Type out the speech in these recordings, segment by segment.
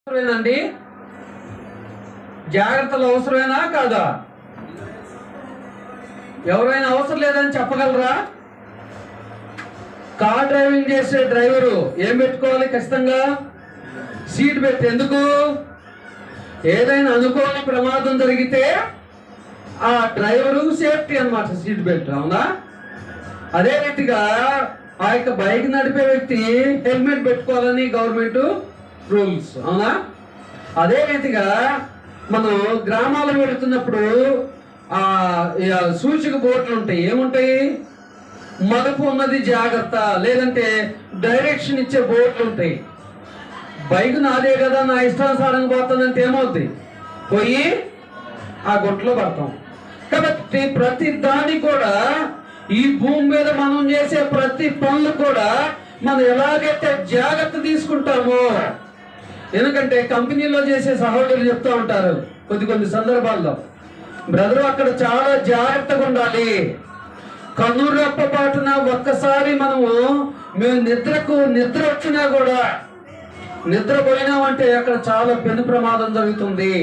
అవసరమేనండి? జాగ్రత్తలు అవసరమేనా కాదా? ఎవరైనా అవసరం లేదని చెప్పగలరా? కార్ డ్రైవింగ్ చేసే డ్రైవరు ఏం పెట్టుకోవాలి? ఖచ్చితంగా సీట్ బెల్ట్. ఎందుకు? ఏదైనా అనుకోని ప్రమాదం జరిగితే ఆ డ్రైవరు సేఫ్టీ అన్నమాట, సీట్ బెల్ట్. అవునా? అదే రీతిగా ఆ యొక్క బైక్ నడిపే వ్యక్తి హెల్మెట్ పెట్టుకోవాలని గవర్నమెంట్ రూల్స్. అవునా? అదే రీతిగా మనం గ్రామాలకు వెళుతున్నప్పుడు ఆ సూచిక బోర్డులు ఉంటాయి. ఏముంటాయి? మలుపు ఉన్నది జాగ్రత్త, లేదంటే డైరెక్షన్ ఇచ్చే బోర్డులు ఉంటాయి. బైక్ నాదే కదా, నా ఇష్టానుసారంగా పోతానంటే ఏమవుద్ది? పోయి ఆ గుంటలో పడతాం. కాబట్టి ప్రతి దాన్ని కూడా, ఈ భూమి మీద మనం చేసే ప్రతి పనులు కూడా మనం ఎలాగైతే జాగ్రత్త తీసుకుంటామో, ఎందుకంటే కంపెనీలో చేసే సహోదరులు చెప్తూ ఉంటారు కొన్ని సందర్భాల్లో, బ్రదరు అక్కడ చాలా జాగ్రత్తగా ఉండాలి. కన్నురెప్పపాటున ఒక్కసారి మేము నిద్ర వచ్చినా కూడా, నిద్రపోయినామంటే అక్కడ చాలా పెను ప్రమాదం జరుగుతుంది.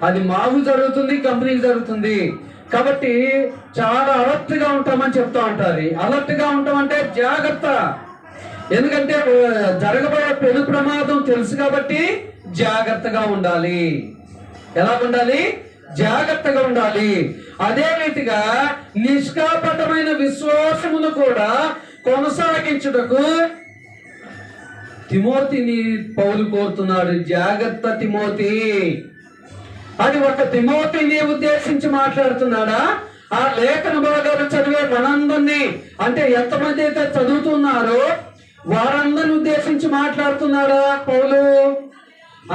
అది మాకు జరుగుతుంది, కంపెనీకి జరుగుతుంది. కాబట్టి చాలా అలర్ట్గా ఉంటామని చెప్తా ఉంటారు. అలర్ట్గా ఉంటామంటే జాగ్రత్త. ఎందుకంటే జరగబోయే పెను ప్రమాదం తెలుసు కాబట్టి జాగ్రత్తగా ఉండాలి. ఎలా ఉండాలి? జాగ్రత్తగా ఉండాలి. అదే రీతిగా నిష్కాపటమైన విశ్వాసమును కూడా కొనసాగించుటకు తిమోతిని పౌలు కోరుతున్నాడు. జాగ్రత్త తిమోతి. అది ఒక తిమోతిని ఉద్దేశించి మాట్లాడుతున్నాడా? ఆ లేఖన భాగాలు చదివే మనందరినీ, అంటే ఎంతమంది అయితే చదువుతున్నారో వారందరిని ఉద్దేశించి మాట్లాడుతున్నాడా పౌలు?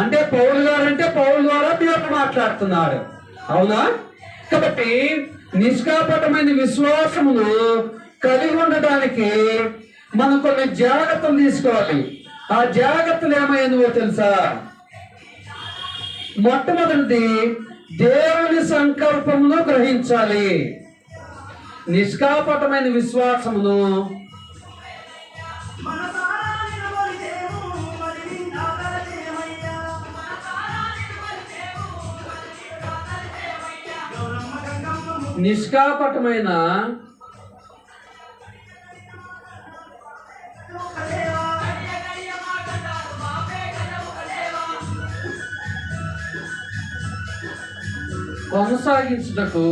అంటే పౌలు గారు అంటే పౌలు ద్వారా దేవుడు మాట్లాడుతున్నాడు. అవునా? కాబట్టి నిష్కాపటమైన విశ్వాసమును కలిగి ఉండడానికి మనం కొన్ని జాగ్రత్తలు తీసుకోవాలి. ఆ జాగ్రత్తలు ఏమైనవో తెలుసా? మొట్టమొదటిది, దేవుని సంకల్పమును గ్రహించాలి. నిష్కాపటమైన విశ్వాసమును నిష్కాపటమైన కొనసాగించుటకు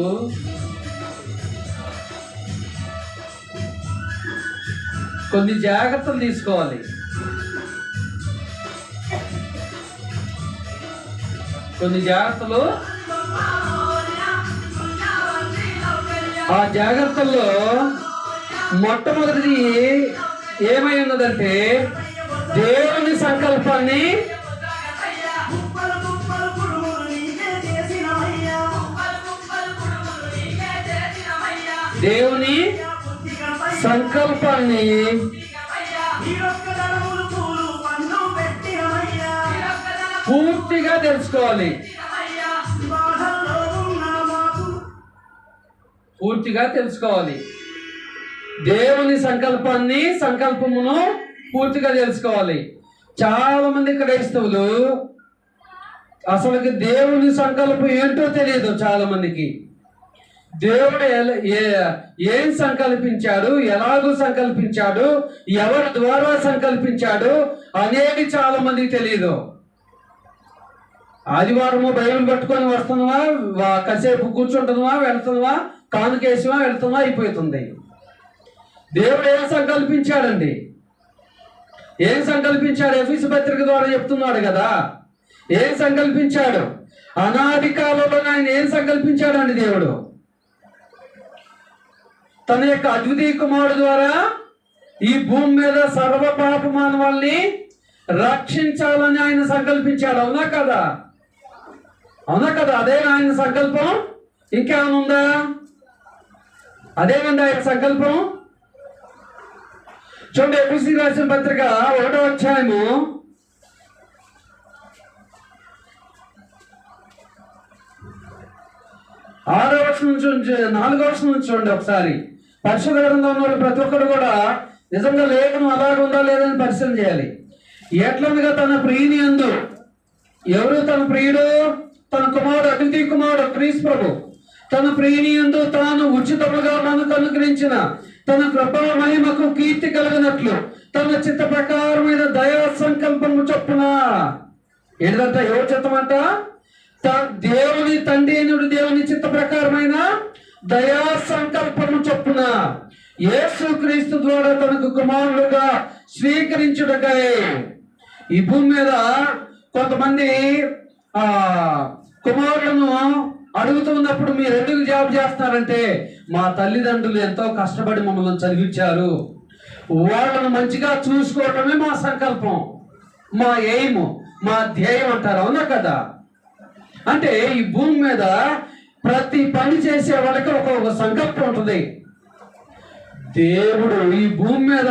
కొన్ని జాగ్రత్తలు తీసుకోవాలి. కొన్ని జాగ్రత్తలు. ఆ జాగ్రత్తల్లో మొట్టమొదటిది ఏమై ఉన్నదంటే దేవుని సంకల్పాన్ని పూర్తిగా తెలుసుకోవాలి. దేవుని సంకల్పమును పూర్తిగా తెలుసుకోవాలి. చాలా మంది క్రైస్తవులు అసలుకి దేవుని సంకల్పం ఏంటో తెలియదు. చాలా మందికి దేవుడు ఏం సంకల్పించాడు, ఎలాగూ సంకల్పించాడు, ఎవరి ద్వారా సంకల్పించాడు అనేది చాలా మందికి తెలియదు. ఆదివారము బైబిల్ పట్టుకొని వస్తున్నావా, కాసేపు కూర్చుంటున్నావా, వెళ్తున్నావా, కానుకేసివా, వెళ్తున్నావా, అయిపోతుంది. దేవుడు ఏం సంకల్పించాడండి? ఏం సంకల్పించాడు? ఎఫెసీ పత్రిక ద్వారా చెప్తున్నాడు కదా. ఏం సంకల్పించాడు? అనాది కాలంలో ఆయన ఏం సంకల్పించాడండి? దేవుడు తన యొక్క అద్వితీయ కుమారుడు ద్వారా ఈ భూమి మీద సర్వ పాప మానవాల్ని రక్షించాలని ఆయన సంకల్పించాడు. అవునా కదా? అదే ఆయన సంకల్పం. ఇంకేమైనా ఉందా? అదేనండి ఆయన సంకల్పం. చూడండి, ఎఫెసీ రాసిన పత్రిక 1వ అధ్యాయము 6వ వచనం నుంచి 4వ వచనం నుంచి చూడండి ఒకసారి. పరిశుద్ధ గ్రంథంలో ఉన్న ప్రతి ఒక్కరు కూడా నిజంగా లేఖనం అలాగ ఉందా లేదని పరిశీలన చేయాలి. ఎట్లనగా తన ప్రియుని యందు ఎవరు తన ప్రియుడు? తన కుమారుడు, అతిథి కుమారుడు క్రీస్తు ప్రభు. తన ప్రియుని యందు తాను ఉచితముగా మనకు అనుగ్రహించిన తన కృపా మహిమకు కీర్తి కలిగినట్లు తన చిత్త ప్రకారమైన దయా సంకల్పము చొప్పున. ఏంటంట? ఎవరు చిత్తమంట? దేవుని తండ్రి దేవుని చిత్త ప్రకారమైన దయా సంకల్పము చొప్పున యేసు క్రీస్తు ద్వారా తనకు కుమారులుగా స్వీకరించుటకై. ఈ భూమి మీద కొంతమంది కుమారులను అడుగుతున్నప్పుడు మీరు ఎందుకు జాబ్ చేస్తారంటే, మా తల్లిదండ్రులు ఎంతో కష్టపడి మమ్మల్ని చదివించారు, వాళ్ళను మంచిగా చూసుకోవటమే మా సంకల్పం, మా ఎయిమ్, మా ధ్యేయం అంటారు. అవునా కదా? అంటే ఈ భూమి మీద ప్రతి పని చేసే వాళ్ళకి ఒక సంకల్పం ఉంటుంది. దేవుడు ఈ భూమి మీద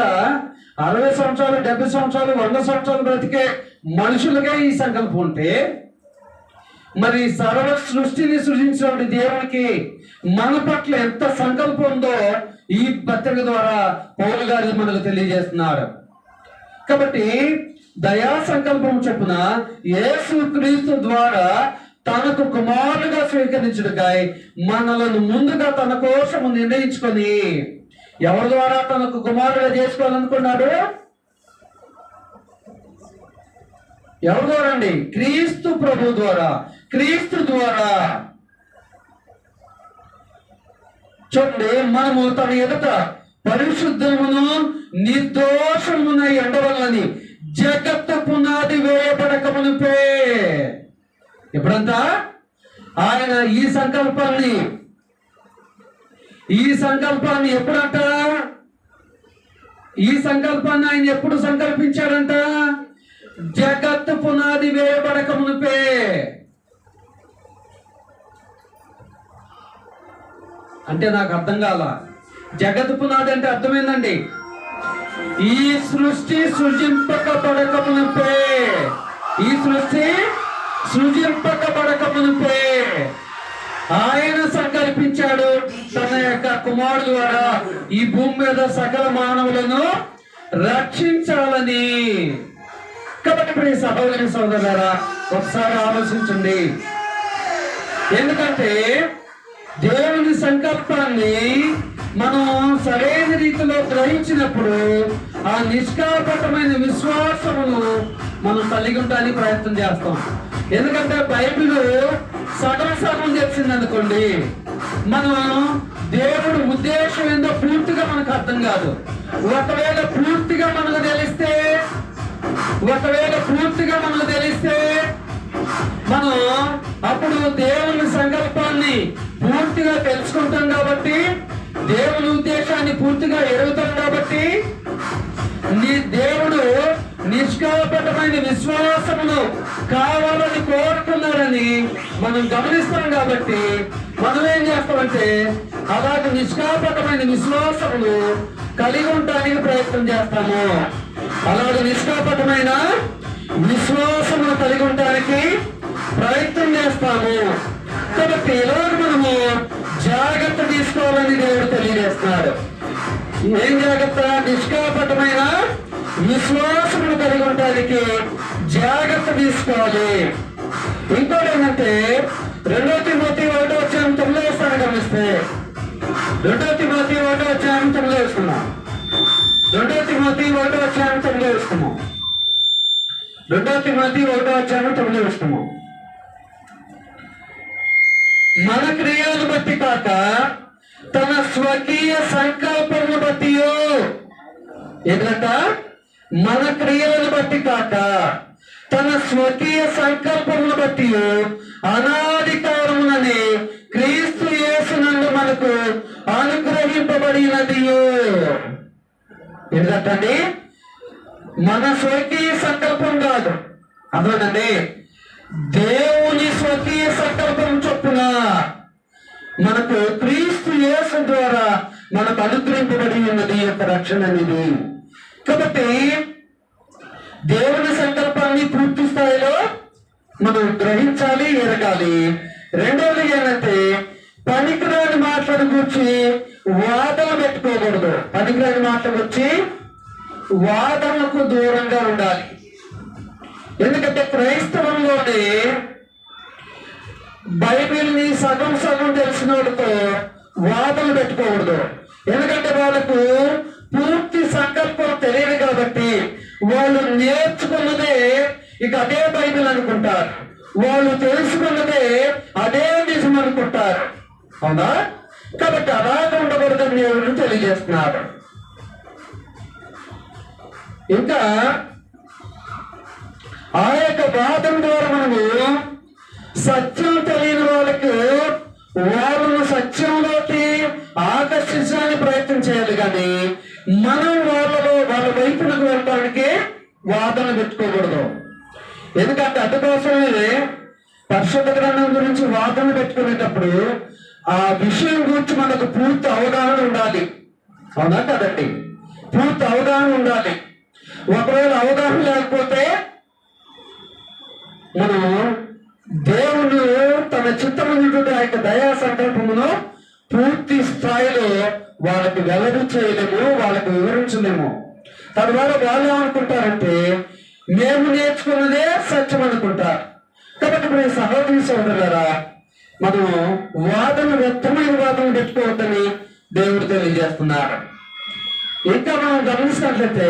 60 సంవత్సరాలు, 70 సంవత్సరాలు, 100 సంవత్సరాలు బ్రతికే మనుషులుగా ఈ సంకల్పం ఉంటే, మరి సర్వ సృష్టిని సృజించినటువంటి దేవునికి మన పట్ల ఎంత సంకల్పం ఉందో ఈ పత్రిక ద్వారా పౌలు గారు మనకు తెలియజేస్తున్నాడు. కాబట్టి దయా సంకల్పం చొప్పున యేసు క్రీస్తు ద్వారా తనకు కుమారులుగా స్వీకరించుటకై మనలను ముందుగా తన కోసము నిర్ణయించుకొని, ఎవరి ద్వారా తనకు కుమారుడుగా చేసుకోవాలనుకున్నాడు? ఎవరి ద్వారా అండి? క్రీస్తు ప్రభు ద్వారా, క్రీస్తు ద్వారా. చూడండి, మనము తన ఎదుట పరిశుద్ధమును నిర్దోషమున ఎండవల్లని జగత్తు పునాది వేయబడక మునిపే. ఎప్పుడంతా ఆయన ఈ సంకల్పాన్ని ఎప్పుడంట? ఈ సంకల్పాన్ని ఆయన ఎప్పుడు సంకల్పించాడంట? జగత్తు పునాది వేయబడక మునిపే. అంటే నాకు అర్థం కాల. జగత్తు పునాది అంటే అర్థమైందండి, ఈ సృష్టి సృజింపకబడక మునిపే, ఈ సృష్టి సృజింపకబడక మునిపే ఆయన సంకల్పించాడు తన యొక్క కుమారుడు ద్వారా ఈ భూమి మీద సకల మానవులను రక్షించాలని. కాబట్టి ప్రియ సహోదరి సోదరులారా, ఒకసారి ఆలోచించండి. ఎందుకంటే దేవుని సంకల్పాన్ని మనం సరైన రీతిలో గ్రహించినప్పుడు ఆ నిష్కాపటమైన విశ్వాసమును మనం కలిగి ఉండడానికి ప్రయత్నం చేస్తాం. ఎందుకంటే బైబిల్ సగం తెలిసింది అనుకోండి, మనం దేవుడు ఉద్దేశం ఏందో పూర్తిగా మనకు అర్థం కాదు. ఒకవేళ పూర్తిగా మనకు తెలిస్తే మనం అప్పుడు దేవుని సంకల్పాన్ని పూర్తిగా తెలుసుకుంటాం. కాబట్టి దేవుని ఉద్దేశాన్ని పూర్తిగా ఎరుగుతాం. కాబట్టి దేవుడు నిష్కాపటమైన విశ్వాసమును కావాలని కోరుతున్నారని మనం గమనిస్తాం. కాబట్టి మనం ఏం చేస్తామంటే అలాగే నిష్కాపటమైన విశ్వాసమును కలిగి ఉండడానికి ప్రయత్నం చేస్తాము. అలాగే నిష్కాపటమైన విశ్వాసమును కలిగి ఉండడానికి ప్రయత్నం చేస్తాము. కాబట్టి ఈరోజు మనము జాగ్రత్త తీసుకోవాలని దేవుడు తెలియజేస్తున్నాడు. ఏం జాగ్రత్త? నిష్కాపటమైన విశ్వాసమును కలిగి ఉండడానికి జాగ్రత్త తీసుకోవాలి. ఇంకోటి ఏంటంటే 2 తిమోతి 1:9 గమనిస్తే, 2 తిమోతి 1:9 వేసుకున్నాం. 2 తిమోతి 1:9 వేసుకున్నాం. 2 తిమోతి 1:9 వేసుకున్నాం. మన క్రియలను బట్టి కాక తన స్వకీయ సంకల్పమును బట్టి. ఏంటంట? మన క్రియలను బట్టి కాక తన స్వకీయ సంకల్పమును బట్టి అనాది కాలముననే క్రీస్తు యేసునందు మనకు అనుగ్రహింపబడినది. ఏంటంటే మన స్వకీయ సంకల్పం కాదు, అదేనండి దేవుని స్వకీయ సంకల్పం చొప్పున మనకు క్రీస్తు యేసు ద్వారా మనకు అనుగ్రహింపబడి ఉన్నది యొక్క రక్షణ అనేది. కాబట్టి దేవుని సంకల్పాన్ని పూర్తి స్థాయిలో మనం గ్రహించాలి, ఎరగాలి. రెండోది ఏంటంటే పనికిరాని మాటలను గురించి వాదన పెట్టుకోకూడదు. పనికిరాని మాటల గురించి వాదనకు దూరంగా ఉండాలి. ఎందుకంటే క్రైస్తవంలోనే బైబిల్ని సగం సగం తెలిసిన వాళ్ళతో వాదనలు పెట్టుకోకూడదు. ఎందుకంటే వాళ్ళకు పూర్తి సంకల్పం తెలియదు కాబట్టి వాళ్ళు నేర్చుకున్నదే ఇక అదే బైబిల్ అనుకుంటారు, వాళ్ళు తెలుసుకున్నదే అదే నిజం అనుకుంటారు. అవునా? కాబట్టి అలాగే ఉండకూడదని దేవుడు తెలియజేస్తున్నారు. ఇంకా ఆ యొక్క వాదన ద్వారా మనము సత్యం తెలియని వాళ్ళకు వాళ్ళను సత్యంలోకి ఆకర్షించడానికి ప్రయత్నం చేయాలి, కానీ మనం వాళ్ళ వైపునకు వెళ్ళడానికి వాదన పెట్టుకోకూడదు. ఎందుకంటే అందుకోసమే పరిశుద్ధ గ్రంథం గురించి వాదన పెట్టుకునేటప్పుడు ఆ విషయం గురించి మనకు పూర్తి అవగాహన ఉండాలి. అవునా కదండి? పూర్తి అవగాహన ఉండాలి. ఒకవేళ అవగాహన లేకపోతే మనం దేవుడు తన చిత్తమైనటువంటి ఆ యొక్క దయా సంకల్పమును పూర్తి స్థాయిలో వాళ్ళకి వెల్లడి చేయలేము, వాళ్ళకి వివరించలేము. తద్వారా వాళ్ళు ఏమనుకుంటారంటే మేము నేర్చుకున్నదే సత్యం అనుకుంటారు. కాబట్టి ఇప్పుడు సహోదరి సోదరులారా, మనం వ్యర్థమైన వాదన పెట్టుకోవద్దని దేవుడు తెలియజేస్తున్నారు. ఇంకా మనం గమనించినట్లయితే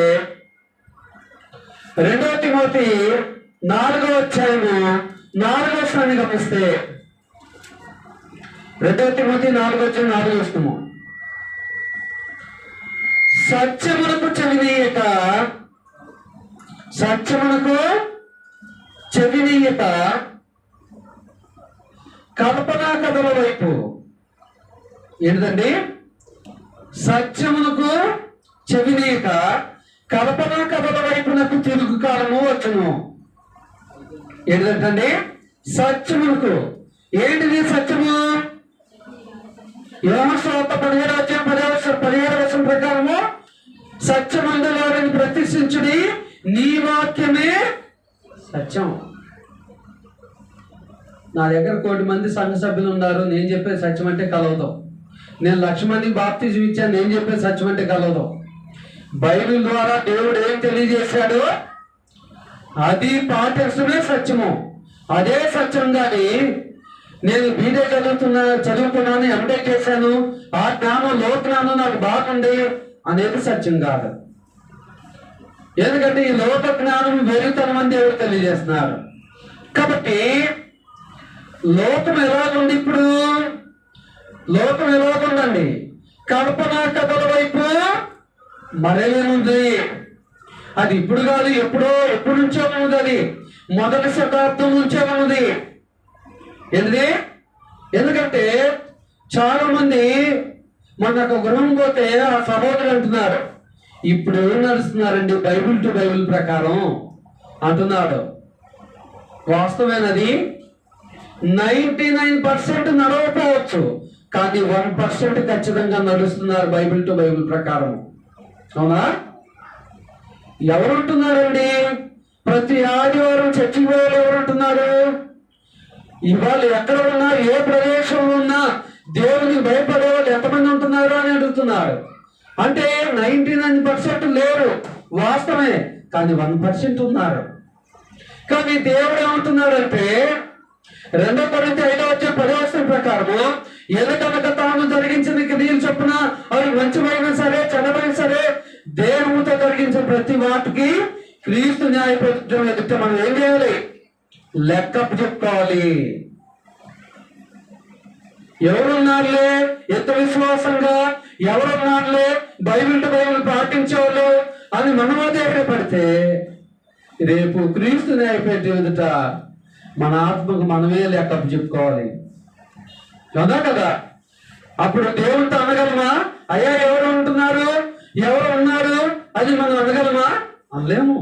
2 తిమోతి 4వ అధ్యాయము 4వ వచనాన్ని గమనిస్తే 2 తిమోతి 4వ అధ్యాయం 4వ వచనము, సత్యమునకు చెవినీయక కల్పనా కథల వైపు. ఏంటండి? సత్యమునకు చెవినీయక కల్పనా కథల వైపునకు తిరుగు కాలము వచ్చును. ఏంటంటే సత్యమునకు. ఏంటిది సత్యము? యోహాను సువార్త 17 వచనం ప్రకారము సత్యమందు వారిని ప్రతిష్ఠించుడి, నీ వాక్యమే సత్యం. నా దగ్గర 1 కోటి మంది సంఘ సభ్యులు ఉన్నారు, నేను చెప్పే సత్యం అంటే కలవదు. నేను 1,00,000 మందికి బాప్తిజం ఇచ్చాను, నేను చెప్పే సత్యం అంటే కలవదు. బైబిల్ ద్వారా దేవుడు ఏం తెలియజేశాడో అది పాటించడమే సత్యము, అదే సత్యం. కానీ నేను బీడే చదువుకున్నాను, ఎంటే చేశాను, ఆ జ్ఞానం జ్ఞానం నాకు బాగుంది అనేది సత్యం కాదు. ఎందుకంటే ఈ లోక జ్ఞానం వెలుగుతనం అని దేవుడు తెలియజేస్తున్నారు. కాబట్టి లోకం ఎలాగుంది? ఇప్పుడు లోకం ఎలాగుందండి? కల్పనా కథల వైపు మరేముంది. అది ఇప్పుడు కాదు, ఎప్పుడు నుంచో ఉన్నది. అది మొదటి శతాబ్దం నుంచే ఉన్నది. ఏంటిది? ఎందుకంటే చాలా మంది మనకు గృహం పోతే ఆ సహోదరులు అంటున్నారు, ఇప్పుడు ఏం నడుస్తున్నారండి బైబిల్ టు బైబిల్ ప్రకారం అంటున్నాడు. వాస్తవేనది 99% నడవకపోవచ్చు, కానీ 1% ఖచ్చితంగా నడుస్తున్నారు బైబిల్ టు బైబిల్ ప్రకారం. అవునా? ఎవరు ఉంటున్నారండి? ప్రతి ఆదివారం చర్చికి పోయేవాళ్ళు ఎవరు ఉంటున్నారు? ఇవాళ ఎక్కడ ఉన్నా, ఏ ప్రదేశంలో ఉన్నా దేవునికి భయపడే వాళ్ళు ఎంతమంది ఉంటున్నారు అని అడుగుతున్నారు. అంటే 99% లేరు, వాస్తవమే, కానీ 1% ఉన్నారు. కానీ దేవుడు ఏమంటున్నాడంటే 2 కొరింథీ 5వ అధ్యాయం 10వ వచనం ప్రకారము ఎదుటనక తాను జరిగించిన క్రియలు చొప్పున అవి మంచివైనా సరే చెడ్డమైనా సరే దేవునితో జరిగించిన ప్రతి వాటికి క్రీస్తు న్యాయపత్రం ఎదుట మనం ఏం చేయాలి? లెక్కపు చెప్పుకోవాలి. ఎవరున్నారులే ఎంత విశ్వాసంగా, ఎవరున్నారులే బైబిల్ టు బైబిల్ పాటించేవాళ్ళు అని మనమో దగ్గర పడితే రేపు క్రీస్తు న్యాయపత్రం ఎదుట మన ఆత్మకు మనమే లెక్కపు చెప్పుకోవాలి. కదా? అప్పుడు దేవునితో అనగలమా? అయ్యా ఎవరు ఉంటున్నారు, ఎవరు ఉన్నారు అది మనం అనగలమా? అనలేము.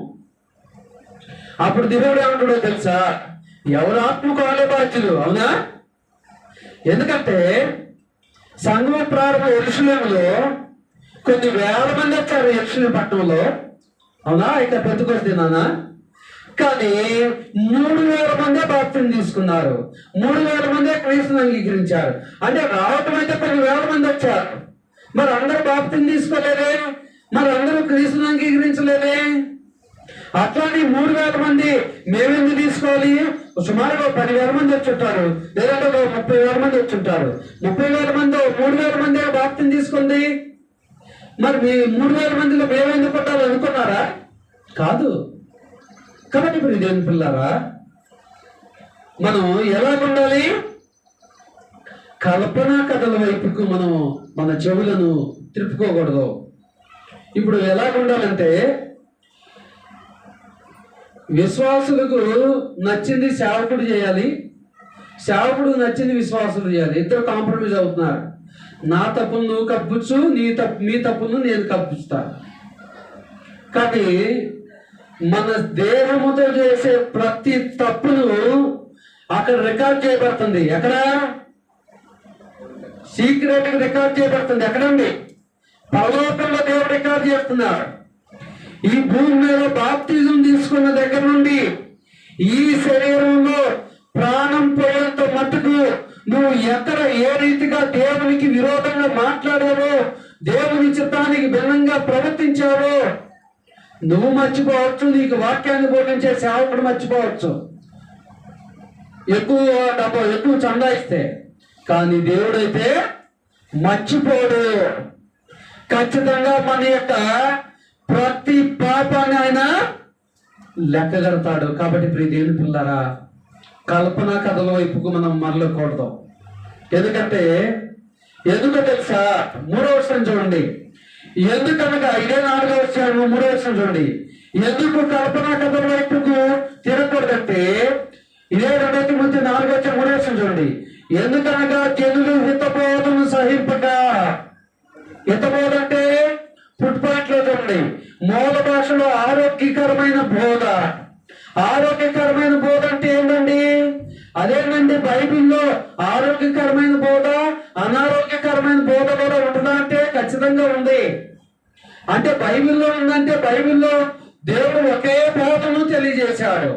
అప్పుడు దేవుడు ఏమంటాడో తెలుసా? ఎవరు ఆత్మకు వాళ్ళే బాధ్యులు. అవునా? ఎందుకంటే సంఘం ప్రారంభ యెరూషలేములో కొన్ని వేల మంది వచ్చారు యెరూషలేము పట్టణంలో. అవునా? ఇక పెద్దకొస్తే నానా, కానీ 3,000 మందే బాప్తిజం తీసుకున్నారు, 3,000 మందే క్రీస్తుని అంగీకరించారు. అంటే రావటం అయితే కొన్ని వేల మంది వచ్చారు, మరి అందరూ బాప్తిజం తీసుకోలేదే, మరి అందరూ క్రీస్తుని అంగీకరించలేదే. అట్లానే 3,000 మంది మేమెందుకు తీసుకోవాలి? సుమారుగా 10,000 మంది వచ్చి ఉంటారు, లేదంటే 30,000 మంది వచ్చి ఉంటారు. 30,000 మంది 3,000 మంది బాప్తిని తీసుకుంది. మరి మీ 3,000 మందిలో మేమెందుకు ఉంటారు అనుకున్నారా? కాదు. కాబట్టి ఇప్పుడు దేవుని పిల్లారా, మనం ఎలాగుండాలి? కల్పనా కథల వైపుకు మనం మన చెవులను తిప్పుకోకూడదు. ఇప్పుడు ఎలాగుండాలంటే, విశ్వాసులకు నచ్చింది సేవకుడు చేయాలి, సేవకుడు నచ్చింది విశ్వాసులు చేయాలి. ఇద్దరు కాంప్రమైజ్ అవుతున్నారు. నా తప్పును నువ్వు కప్పుచ్చు, మీ తప్పును నేను కప్పుస్తా. కానీ మన దేహముతో చేసే ప్రతి తప్పును అక్కడ రికార్డ్ చేయబడుతుంది. ఎక్కడ? సీక్రెట్ రికార్డ్ చేయబడుతుంది. ఎక్కడండి? పరలోకంలో దేవుడు రికార్డ్ చేస్తున్నారు. ఈ భూమి మీద బాప్తిజం తీసుకున్న దగ్గర నుండి ఈ శరీరంలో ప్రాణం పోయేంత మట్టుకు నువ్వు ఎక్కడ ఏ రీతిగా దేవునికి విరోధంగా మాట్లాడావో, దేవుని చిత్తానికి భిన్నంగా ప్రవర్తించావో నువ్వు మర్చిపోవచ్చు, నీకు వాక్యాన్ని బోధించే సేవకుడు మర్చిపోవచ్చు, ఎక్కువ చందా ఇస్తే. కానీ దేవుడైతే మర్చిపోడు. ఖచ్చితంగా మన యొక్క ప్రతి పాపాన్ని ఆయన లెక్క కడతాడు. కాబట్టి ప్రియ దేవుని పిల్లారా, కల్పనా కథల వైపుకు మనం మరలకూడదు. ఎందుకు తెలుసా? 3వ వచనం చూడండి. ఎందుకనగా, ఇదే 4వ వచనం 3వ వచనం చూడండి. ఎందుకు కల్పనా కథల వైపుకు తిరగకూడదంటే, ఇదే 2 తిమోతి 4వ వచనం 3వ వచనం చూడండి. ఎందుకనగా జనులు హితబోధను సహింపక. హితబోధ అంటే ఫుడ్ పాయింట్ లో చూడండి, మూల భాషలో ఆరోగ్యకరమైన బోధ. ఆరోగ్యకరమైన బోధ అంటే ఏంటండి? అదేనండి, బైబిల్లో ఆరోగ్యకరమైన బోధ, అనారోగ్యకరమైన బోధ కూడా ఉంటుందా అంటే ఖచ్చితంగా ఉంది. అంటే బైబిల్లో ఉందంటే బైబిల్లో దేవుడు ఒకే బోధను తెలియజేశాడు.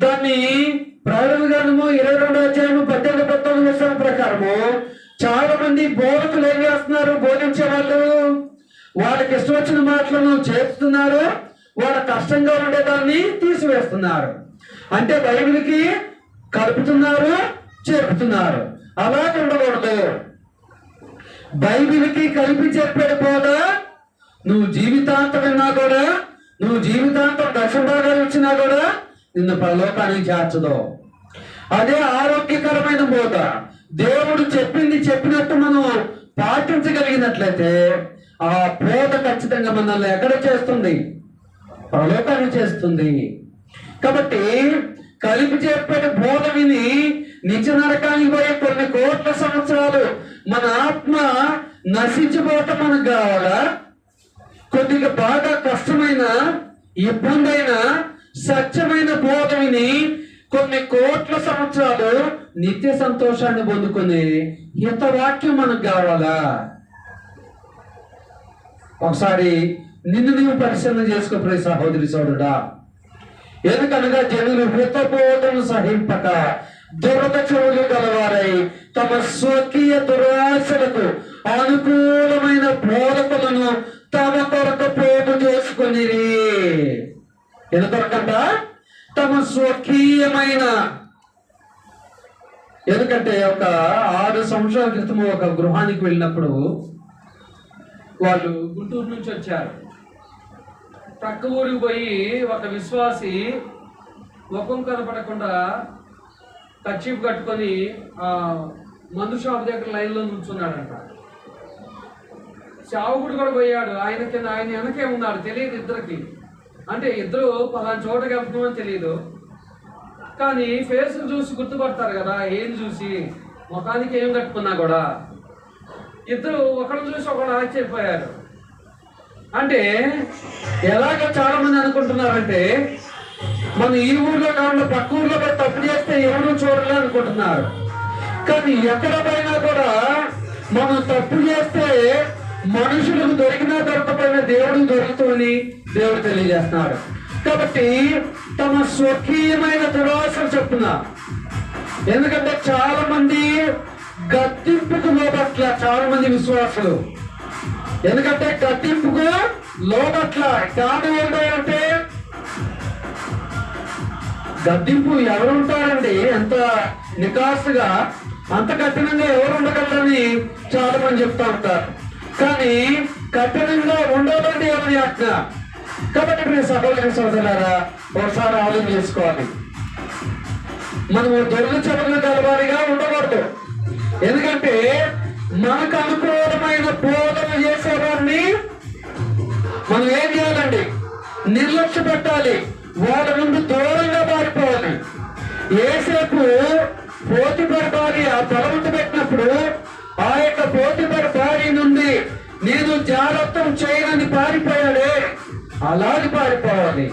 దాన్ని ప్రకటన గ్రంథము 22వ అధ్యాయము 18-19 వచనం ప్రకారము చాలా మంది బోధకులు ఏం చేస్తున్నారు? బోధించే వాళ్ళకి ఇష్టం వచ్చిన మాటలను చేస్తున్నారు, వాళ్ళ కష్టంగా ఉండేదాన్ని తీసివేస్తున్నారు. అంటే బైబిల్కి కలుపుతున్నారు, చెప్పుతున్నారు. అలా ఉండకూడదు. బైబిల్కి కలిపి చెప్పేది బోధ నువ్వు జీవితాంతం విన్నా కూడా, నువ్వు జీవితాంతం దశభాగాలు ఇచ్చినా కూడా నిన్ను పరలోకానికి చేర్చదు. అదే ఆరోగ్యకరమైన బోధ. దేవుడు చెప్పింది చెప్పినట్టు మనం పాటించగలిగినట్లయితే ఆ బోధ ఖచ్చితంగా మనల్ని ఎక్కడ చేస్తుంది? పరలోకాన్ని చేస్తుంది. కాబట్టి కలిపి చెప్పే బోధ విని నిత్య నరకానికి పోయే కొన్ని కోట్ల సంవత్సరాలు మన ఆత్మ నశించిపోవటం మనకు కావాలా? కొద్దిగా బాగా కష్టమైన, ఇబ్బంది అయిన సత్యమైన బోధ విని కొన్ని కోట్ల సంవత్సరాలు నిత్య సంతోషాన్ని పొందుకునే హితవాక్యం మనకు కావాలా? ఒకసారి నిన్ను నీవు పరిశీలన చేసుకో ప్రియ సహోదరి సోదరుడా. ఎందుకనగా జనులు హితబోధను సహింపక దురద చెవులు గలవారై తమ స్వకీయ దురాశలకు అనుకూలమైన బోధకులను తమ కొరకు పోగు చేసుకుని. ఎందుకంట? తమ స్వకీయమైన. ఎందుకంటే ఒక 6 సంవత్సరాల క్రితం ఒక గృహానికి వెళ్ళినప్పుడు వాళ్ళు గుంటూరు నుంచి వచ్చారు. పక్క ఊరికి పోయి ఒక విశ్వాసి ముఖం కనపడకుండా కర్చీఫ్ కట్టుకొని ఆ మందు షాప్ దగ్గర లైన్లో నుంచున్నాడంట. సేవకుడు కూడా పోయాడు. ఆయన వెనకే ఉన్నాడు. తెలియదు ఇద్దరికి. అంటే ఇద్దరు పలానా చోటకి వెళ్తున్నామని తెలియదు, కానీ ఫేస్ చూసి గుర్తుపడతారు కదా. ఏం చూసి, ముఖానికి ఏం కట్టుకున్నా కూడా ఇద్దరు ఒకరిని చూసి ఒకరు ఆశ్చర్యపోయారు. అంటే ఎలాగ చాలా మంది అనుకుంటున్నారంటే, మనం ఈ ఊర్లో కాకుండా పక్క ఊర్లో పోయి తప్పు చేస్తే ఎవరు చూడాలి అనుకుంటున్నారు. కానీ ఎక్కడ పోయినా కూడా మనం తప్పు చేస్తే మనుషులకు దొరికినా దొరకపోయినా దేవుడు దొరుకుతుందని దేవుడు తెలియజేస్తున్నాడు. కాబట్టి తమ స్వకీయమైన దురాశలు చెప్తున్నా. ఎందుకంటే చాలా మంది గద్దింపుకు లోపట్ల చాలా మంది విశ్వాసులు. ఎందుకంటే గద్దింపుకు లోపట్ల కాదు ఏంటంటే గద్దింపు ఎవరు ఉంటారండి? ఎంత నికాసుగా అంత కఠినంగా ఎవరు ఉండగలరని చాలా మంది చెప్తా ఉంటారు. కానీ కఠినంగా ఉండాలంటే ఎవరి ఆజ్ఞ? కాబట్టి మీరు సహోదరి సోదరులారా ఒకసారి ఆలోచన చేసుకోవాలి. మనము దొరికి చెవులు గలవారిగా ఉండకూడదు. ఎందుకంటే మనకు అనుకూలమైన బోధన చేసేవారిని మనం ఏం చేయాలండి? నిర్లక్ష్య పెట్టాలి. వాళ్ళ నుండి దూరంగా పారిపోవాలి. ఏసేపు పోతిఫర్ భార్య బలవంత పెట్టినప్పుడు ఆ యొక్క పోతిఫర్ భార్య నుండి నేను జాగ్రత్తం చేయనని పారిపోయాడే, అలాగే పారిపోవాలి.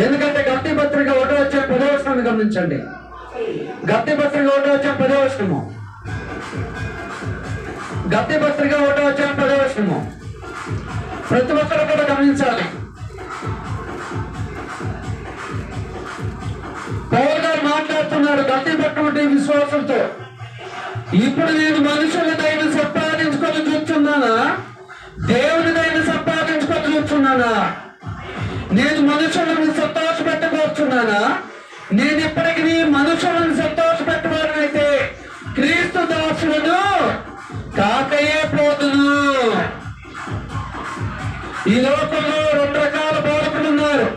ఎందుకంటే గద్ది పత్రిక 1:10 గమనించండి. గద్ది పత్రిక 1:10 గద్ది పత్రిక 1:10 ప్రతి ఒక్కరు కూడా గమనించాలి. పౌలు గారు మాట్లాడుతున్నారు గద్ది పట్టుకుంటే విశ్వాసంతో. ఇప్పుడు నేను మనుషులదైన సంపాదించుకొని చూస్తున్నానా, దేవునిదైన సంపాదించుకొని చూస్తున్నానా? నేను మనుషులను సంతోష పెట్టబోతున్నానా? నేను ఇప్పటికీ మనుషులను సంతోష పెట్టవాడనైతే క్రీస్తు దాసులను కాకయే పోదును. ఈ లోకంలో 2 రకాల బోధకులు ఉన్నారు.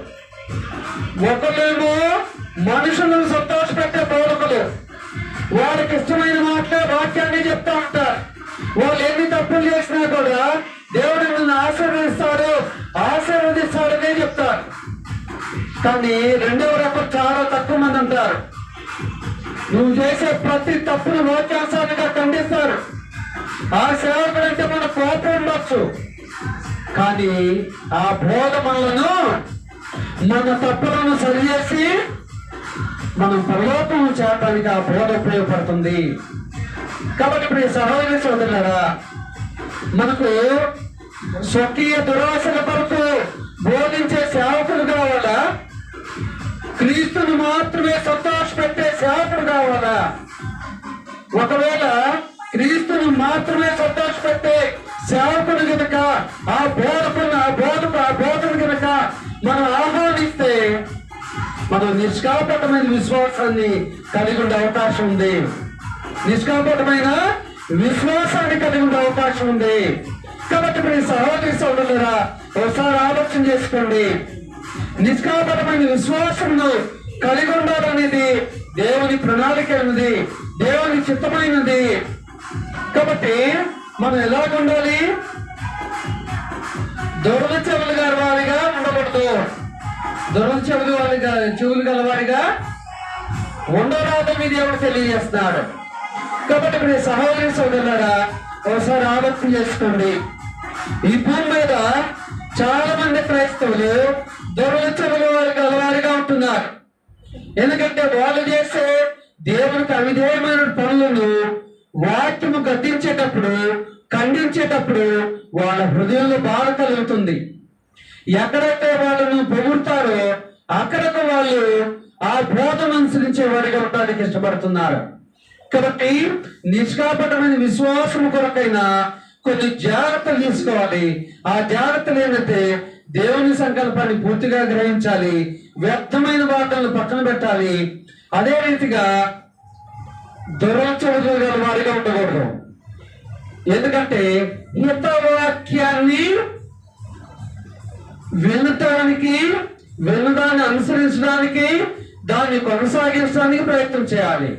ఒకళ్ళేమో మనుషులను సంతోష పెట్టే బోధకులు. వాళ్ళకి ఇష్టమైన వాక్యాన్ని చెప్తా ఉంటారు. వాళ్ళు ఎన్ని తప్పులు చేసినా కూడా దేవుడు నన్ను ఆశీర్వదిస్తాడనే చెప్తారు. కానీ రెండవ రకం చాలా తక్కువ మంది అంటారు. నువ్వు చేసే ప్రతి తప్పును వాక్యానుసారంగా ఖండిస్తారు. ఆ సేవకుడు అంటే మన కోపం ఉండొచ్చు, కానీ ఆ బోధ మనలను మన తప్పులను సరిచేసి మనం పరలోకం చేయడానికి ఆ బోధ ఉపయోగపడుతుంది. కాబట్టి ఇప్పుడు ఈ సహోదరి సోదరులారా, మనకు స్వకీయ దురాశల కొరకు బోధించే సేవకులు కావాలా? క్రీస్తును మాత్రమే సంతోష పెట్టే సేవకుడు కావాలా? ఒకవేళ క్రీస్తును మాత్రమే సంతోష పెట్టే సేవకుడు కనుక ఆ బోధను కనుక మనం ఆహ్వానిస్తే మనం నిష్కాపటమైన విశ్వాసాన్ని కలిగి ఉండే అవకాశం ఉంది. నిష్కాపటమైన విశ్వాసాన్ని కలిగి ఉండే అవకాశం ఉంది. కాబట్టి మీ సహోదరి సోదరులారా ఒకసారి ఆలోచన చేసుకోండి. నిష్కాపటమైన విశ్వాసంను కలిగి ఉండాలనేది దేవుని ప్రణాళిక అయినది, దేవుని చిత్తమైనది. కాబట్టి మనం ఎలాగ ఉండాలి? దొరద చెవులు గలవారిగా ఉండకూడదు. దొరద చెవులు గలవారిగా ఉండరాదని దేవుడు తెలియజేస్తున్నాడు. కాబట్టి ఇప్పుడు సహోదరి సోదరులారా ఒకసారి ఆలోచన చేసుకోండి. ఈ భూమి మీద చాలా మంది క్రైస్తవులు దొరద చెవులు గలవారిగా ఉంటున్నారు. ఎందుకంటే వాళ్ళు చేసే దేవునికి అవిధేయమైన పనులను వాక్యము గద్దించేటప్పుడు, ఖండించేటప్పుడు వాళ్ళ హృదయంలో బాధ కలుగుతుంది. ఎక్కడైతే వాళ్ళను పొగుడతారో అక్కడకు వాళ్ళు ఆ బోధన అనుసరించే వారిగా ఉండడానికి ఇష్టపడుతున్నారు. కాబట్టి నిష్కాపటమైన విశ్వాసం కొరకైనా కొన్ని జాగ్రత్తలు తీసుకోవాలి. ఆ జాగ్రత్తలు ఏంటంటే దేవుని సంకల్పాన్ని పూర్తిగా గ్రహించాలి, వ్యర్థమైన వార్తలను పక్కన పెట్టాలి. అదే రీతిగా దురచోదలు గల వారిగా ఉండకూడదు. ఎందుకంటే హితవాక్యాన్ని వినదాన్ని అనుసరించడానికి, దాన్ని కొనసాగించడానికి ప్రయత్నం చేయాలి.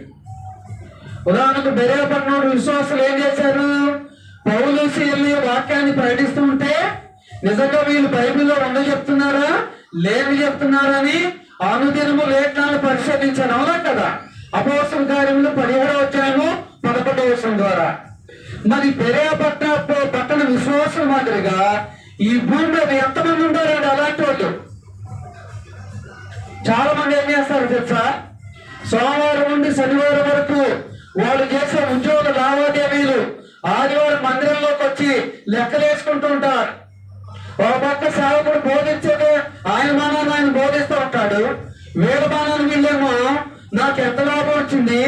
ఉదాహరణకు బెరేపట్నం విశ్వాసులు ఏం చేశారు? పౌలు శీలి వాక్యాన్ని ప్రకటిస్తూ ఉంటే నిజంగా వీళ్ళు బైబిల్లో ఉండ చెప్తున్నారా లేని చెప్తున్నారా అని అనుదినము లేఖనాలు పరిశోధించారు. అవునా కదా? అపోస్తల కార్యములు 17:11 ద్వారా. మరి బెరేపట్న విశ్వాసం మాదిరిగా ఈ భూమి మీద ఎంతమంది ఉంటారండి అలాంటి వాళ్ళు? చాలా మంది ఏం చేస్తారు తెలుసా? సోమవారం నుండి శనివారం వరకు వాళ్ళు చేసే ఉద్యోగ లావాదేవీలు ఆదివారం మందిరంలోకి వచ్చి లెక్కలేసుకుంటూ ఉంటారు. ఒక పక్క సేవకుడు బోధించేది ఆయన మానాన్ని ఆయన బోధిస్తూ ఉంటాడు. వీళ్ళ మానాన్ని వీళ్ళేమో నాకు ఎంత లాభం వచ్చింది,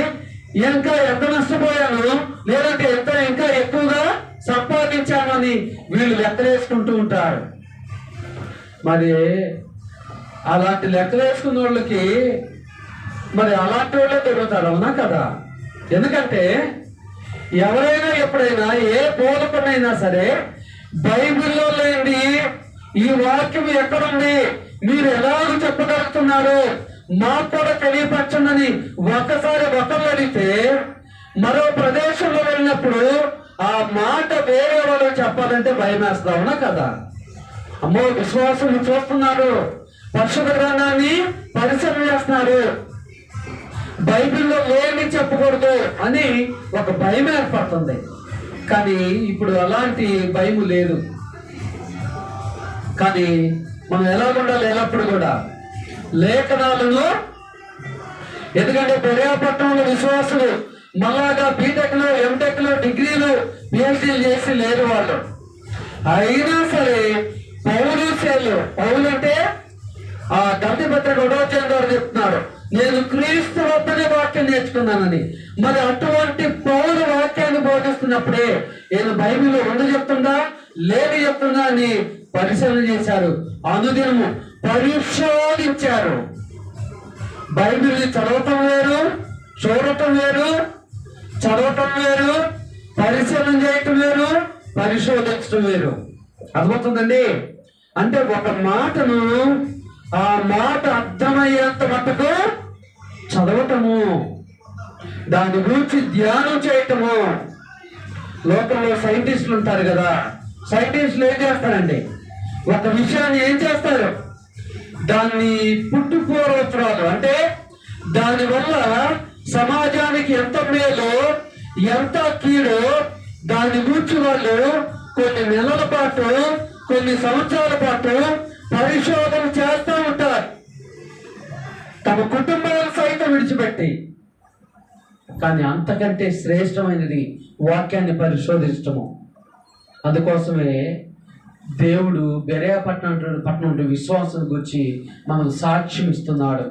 ఇంకా ఎంత నష్టపోయాను, లేదంటే ఇంకా ఎక్కువగా సంపాదించామని వీళ్ళు లెక్కలేసుకుంటూ ఉంటారు. మరి అలాంటి లెక్కలేసుకున్న వాళ్ళకి మరి అలాంటి వాళ్ళే దొరుకుతారు, అవునా కదా? ఎందుకంటే ఎవరైనా ఎప్పుడైనా ఏ బోధకునైనా సరే బైబిల్లో లేని ఈ వాక్యం ఎక్కడుంది, మీరు ఎలాగ చెప్పగలుగుతున్నారు, మాకు కూడా తెలియపరచండి ఒక్కసారి ఒకళ్ళు అడిగితే మరో ప్రదేశంలో వెళ్ళినప్పుడు ఆ మాట వేరే వాళ్ళకి చెప్పాలంటే భయం వేస్తా, అవునా కదా? అమ్మో, విశ్వాసం చూస్తున్నారు, పరిశుద్ధ గ్రంథాన్ని పరిశీలన చేస్తున్నారు, బైబిల్లో లేని చెప్పకూడదు అని ఒక భయం ఏర్పడుతుంది. కానీ ఇప్పుడు అలాంటి భయం లేదు. కానీ మనం ఎలా ఉండాలి? ఎల్లప్పుడు కూడా లేఖనాలను, ఎందుకంటే బెరయాపట్నంలో విశ్వాసులు మళ్ళాగా బీటెక్లు, ఎంటెక్లు, డిగ్రీలు, పిహెచ్డీలు చేసి లేరు వాళ్ళు. అయినా సరే పౌలు అంటే ఆ గంటి పత్రిక 1 చెప్తున్నారు, నేను క్రీస్తు వద్దనే వాక్యం నేర్చుకున్నానని. మరి అటువంటి పౌలు వాక్యాన్ని బోధిస్తున్నప్పుడే నేను బైబిల్లో ఉండి చెప్తుందా లేదు చెప్తుందా అని పరిశీలన చేశారు, అనుదినము పరిశోధించారు. బైబిల్ని చదవటం వేరు, చూడటం వేరు, చదవటం వేరు, పరిశీలన చేయటం వేరు, పరిశోధించడం వేరు. అర్థమవుతుందండి? అంటే ఒక మాటను ఆ మాట అర్థమయ్యేంత మట్టుకు చదవటము, దాని గురించి ధ్యానం చేయటము. లోకంలో సైంటిస్టులు ఉంటారు కదా, సైంటిస్టులు ఏం చేస్తారండి? ఒక విషయాన్ని ఏం చేస్తారు, దాన్ని పుట్టుపూర్వోత్తరాలు అంటే దానివల్ల సమాజానికి ఎంత మేలు ఎంత కీడు దాని గురించి వాళ్ళు కొన్ని నెలల పాటు, కొన్ని సంవత్సరాల పాటు పరిశోధన చేస్తూ ఉంటారు, తమ కుటుంబాలను సైతం విడిచిపెట్టి. కానీ అంతకంటే శ్రేష్టమైనది వాక్యాన్ని పరిశోధించటము. అందుకోసమే దేవుడు బెరయాపట్నం విశ్వాసం గురించి మనకు సాక్ష్యం ఇస్తున్నాడు,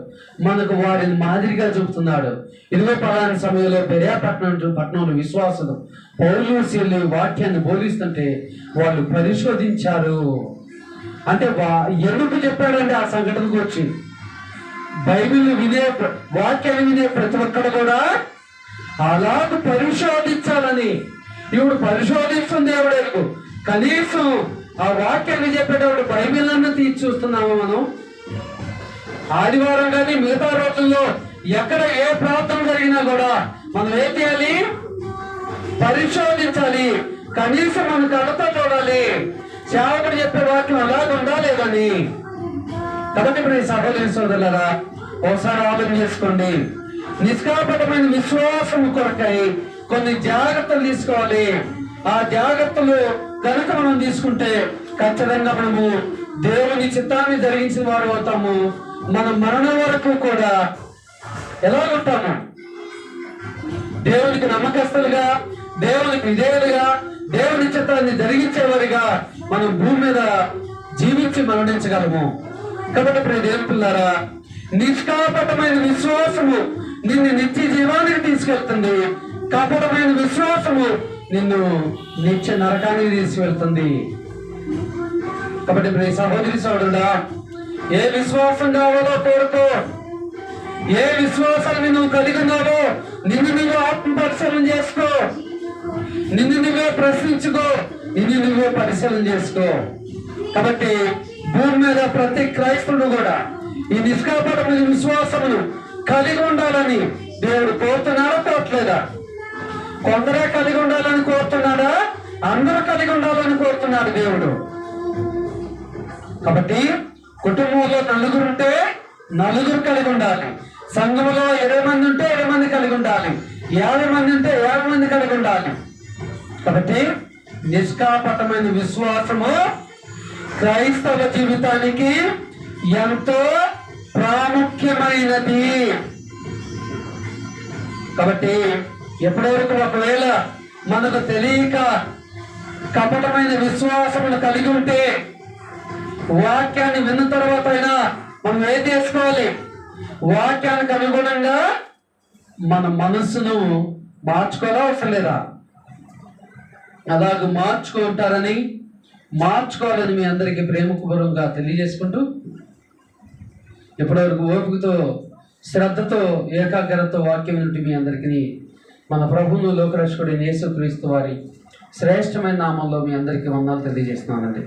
మనకు వారిని మాదిరిగా చూపుతున్నాడు. ఇదిగో పలానా సమయంలో బెరయాపట్నంలో విశ్వాసులు పౌలు వాక్యాన్ని బోధిస్తుంటే వాళ్ళు పరిశోధించారు. అంటే ఎందుకు చెప్పాడంటే ఆ సంఘటన గురించి బైబిల్ వినే, వాక్యాన్ని వినే ప్రతి ఒక్కరు కూడా అలాగ పరిశోధించాలని. ఇప్పుడు పరిశోధిస్తుంది ఎవడెరుగు, కనీసం ఆ వాక్యాన్ని చెప్పేటప్పుడు బైబిల్ అన్న తీసి చూస్తున్నాము మనం. ఆదివారం కానీ మిగతా రోజుల్లో ఎక్కడ ఏ ప్రార్థన జరిగినా కూడా మనం ఏం చేయాలి? పరిశోధించాలి. కనీసం మన కళ్ళతో చూడాలి, సేవకుడు చెప్పే వాక్యం అలాగ ఉందా లేదని. కాబట్టి ఇప్పుడు ఈ సహోదరి సోదరులారా ఒకసారి ఆలోచన చేసుకోండి. నిష్కాపటమైన విశ్వాసం కొరకై కొన్ని జాగ్రత్తలు తీసుకోవాలి. ఆ జాగ్రత్తలు కనుక మనం తీసుకుంటే ఖచ్చితంగా మనము దేవుని చిత్తాన్ని జరిగించిన వారు అవుతాము. మన మరణం వరకు కూడా ఎలా ఉంటాము? దేవునికి నమ్మకస్తులుగా, దేవునికి విధేయులుగా, దేవుని చిత్తాన్ని జరిగించేవారిగా మనం భూమి మీద జీవించి మరణించగలము. కాబట్టి ప్రియ దేవుని పిల్లారా, నిష్కాపటమైన విశ్వాసము నిన్ను నిత్య జీవానికి తీసుకెళ్తుంది, కపటమైన విశ్వాసము నిన్ను నిత్య నరకానికి తీసుకెళ్తుంది. కాబట్టి ప్రియ సహోదరి సోదరుడా, ఏ విశ్వాసం కావాలో కోరుకో, ఏ విశ్వాసాన్ని నువ్వు కలిగి ఉన్నావో నిన్ను నువ్వు ఆత్మ పరిశీలన చేసుకో, నిన్ను నువ్వే ప్రశ్నించుకో, నిన్ను నువ్వే పరిశీలన చేసుకో. కాబట్టి భూమి మీద ప్రతి క్రైస్తవుడు కూడా ఈ నిష్కాపటమైన విశ్వాసమును కలిగి ఉండాలని దేవుడు కోరుతున్నాడా కోరట్లేదా? కొందరే కలిగి ఉండాలని కోరుతున్నాడా? అందరూ కలిగి ఉండాలని కోరుతున్నాడు దేవుడు. కాబట్టి కుటుంబంలో నలుగురు ఉంటే నలుగురు కలిగి ఉండాలి, సంఘంలో 20 మంది ఉంటే 20 మంది కలిగి ఉండాలి, 50 మంది ఉంటే 50 మంది కలిగి ఉండాలి. కాబట్టి నిష్కాపటమైన విశ్వాసము క్రైస్తవ జీవితానికి ఎంతో ప్రాముఖ్యమైనది. కాబట్టి ఎప్పటివరకు ఒకవేళ మనకు తెలియక కపటమైన విశ్వాసమును కలిగి ఉంటే వాక్యాన్ని విన్న తర్వాత అయినా మనం ఏం చేసుకోవాలి? వాక్యానికి అనుగుణంగా మన మనస్సును మార్చుకోవాలా అవసరం లేదా? అలాగ మార్చుకోవాలని మీ అందరికీ ప్రేమపూర్వకంగా తెలియజేసుకుంటూ, ఇప్పటివరకు ఓపికతో శ్రద్ధతో ఏకాగ్రతతో వాక్యం వింటూ మీ అందరికీ మన ప్రభువును లోకరక్షకుడైన యేసుక్రీస్తు వారి శ్రేష్టమైన నామంలో మీ అందరికీ వందనాలు తెలియజేస్తున్నానండి.